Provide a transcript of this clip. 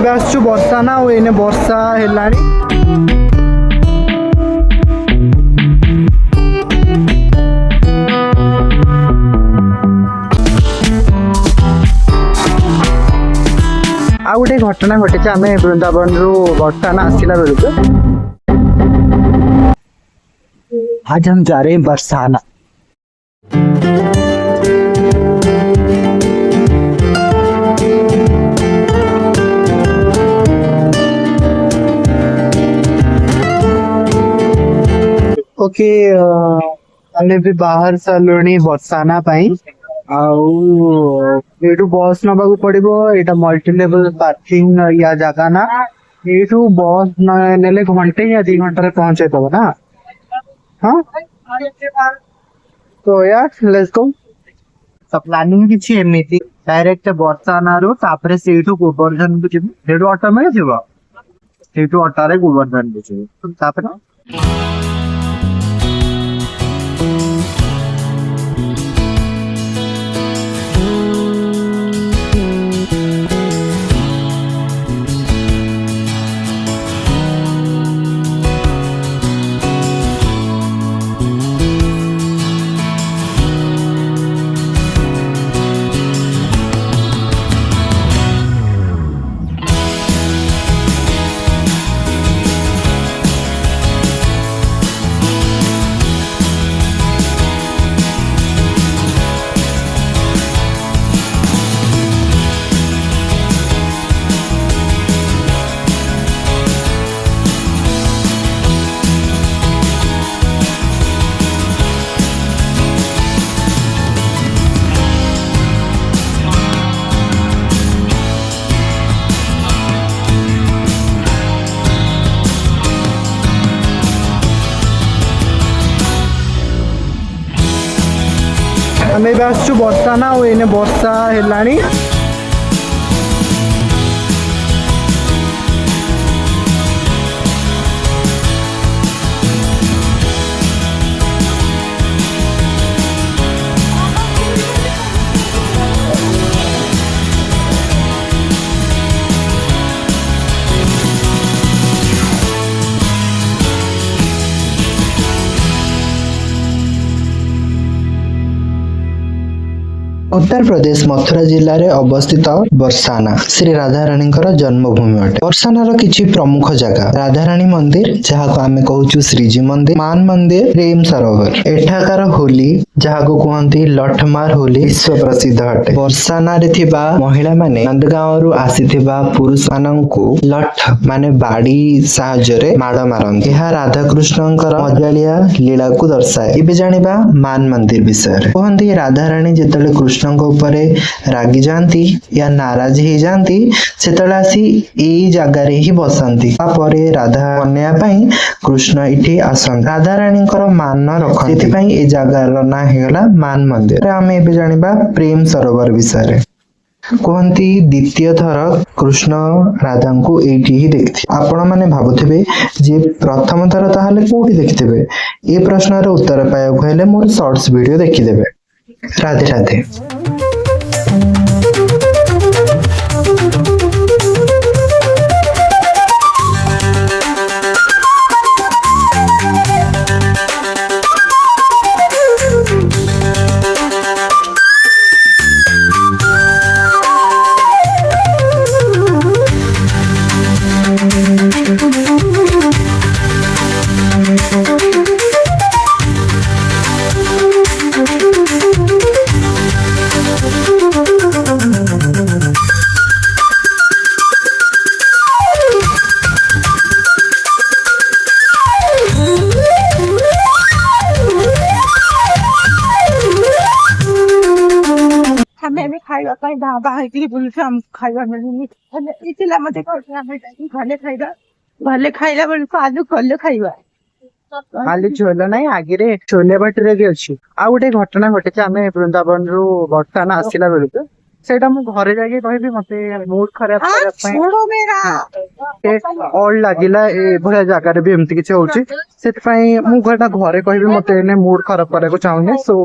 ଏବେ ଆସୁଛୁ ବର୍ଷାନା ଆଉ ଏଇନେ ବର୍ଷା ହେଲାଣି। ଆଉ ଗୋଟେ ଘଟଣା ଘଟିଛି ଆମେ ବୃନ୍ଦାବନରୁ ବର୍ଷାନା ଆସିଲା बेलू। आज हम जा रहे हैं बरसाना। ओके ଆମେ ବି ବାହାର ସାରିଲୁଣି ବର୍ଷାନା ପାଇଁ। ଆଉ ଏଇଠୁ ବସ୍ ନବାକୁ ପଡିବ। ଏଇଟା ମଲ୍ଟି ଲେଭେଲ ପାର୍କିଂ ୟା ଜାଗା ନା। ଏଇଠୁ ବସ୍ ନେଲେ ଘंटे या 2 घंटे पहुंचे दब ना। हाँ तो यार लेट्स गो। तो प्लानिंग किछि एमिति डायरेक्ट बरसाना रो तापरे सेठू गोवर्धन को जिबी। सेठू ऑटो में जिबो। सेठू ऑटो रे गोवर्धन को जिबो। तो तापरे ଆମେ ଏବେ ଆସୁଛୁ ବର୍ଷାନା ଆଉ ଏଇନେ ବର୍ଷା ହେଲାଣି। उत्तर प्रदेश मथुरा जिल्ला रे अवस्थित बरसाना श्री राधाराणी जन्मभूमि अटे। बरसानार किछि प्रमुख जगह राधाराणी मंदिर जहाँ को आमे कहूछु श्रीजी मंदिर, मान मंदिर, प्रेम सरोवर। एठाकार होली जहाँ को कहती लठमार होली विश्व प्रसिद्ध अटे। बरसाना रे थिबा महिला माने नंदगांव रु आसीथिबा पुरुष माननकु लठ माने बाड़ी साहाय्य रे माड़ मारନ୍ତି। यह राधा कृष्णंकर मजालिया लीला को दर्शाए। इबे जानिबा मान मंदिर विषय रे। कहନ୍ତି राधाराणी जेतले कृष्ण उपरे रागी जाती या नाराज ही जाती सेतले आसी एई जगार ही बसंती। तापरे राधा कन्या पई कृष्ण इठी आसन राधा राणीकर मान रखନ୍ତି। सेति ए जगार ना हेगला मान मंदिर। आमे एबे जानिबा प्रेम सरोवर विषय रे। कहती द्वितीय थर कृष्ण राधा को एठी ही देखथि। आपण माने भाबुथिबे जे प्रथम थर ताहाले कोठी देखथिबे। ए प्रश्नर उत्तर पायक हेले मोर शॉर्ट्स वीडियो देखि देबे। राधे राधे। खाइबा कहीं ढाबा है कि बोलछे हम खाइबा मिलुनी इतिला मते कहछे हम घरे खाइबा भले खाइला बोल आलू कल्ले खाइबा खाली झोल नहीं आगे रे छोले भटूरे भी अच्छी। आ गोटे घटना घटे आमे वृंदावन रु बरसाना आसिला बेलू सेटा मु घरे जाके कहबी मते मूड खराब करबा पई छोड़ो मेरा ऑल लागिला ए भले जगह रे भी एमती किछ होउची सेत पई मु घरटा घरे कहबी मते ने मूड खराब करे को चाहुने। सो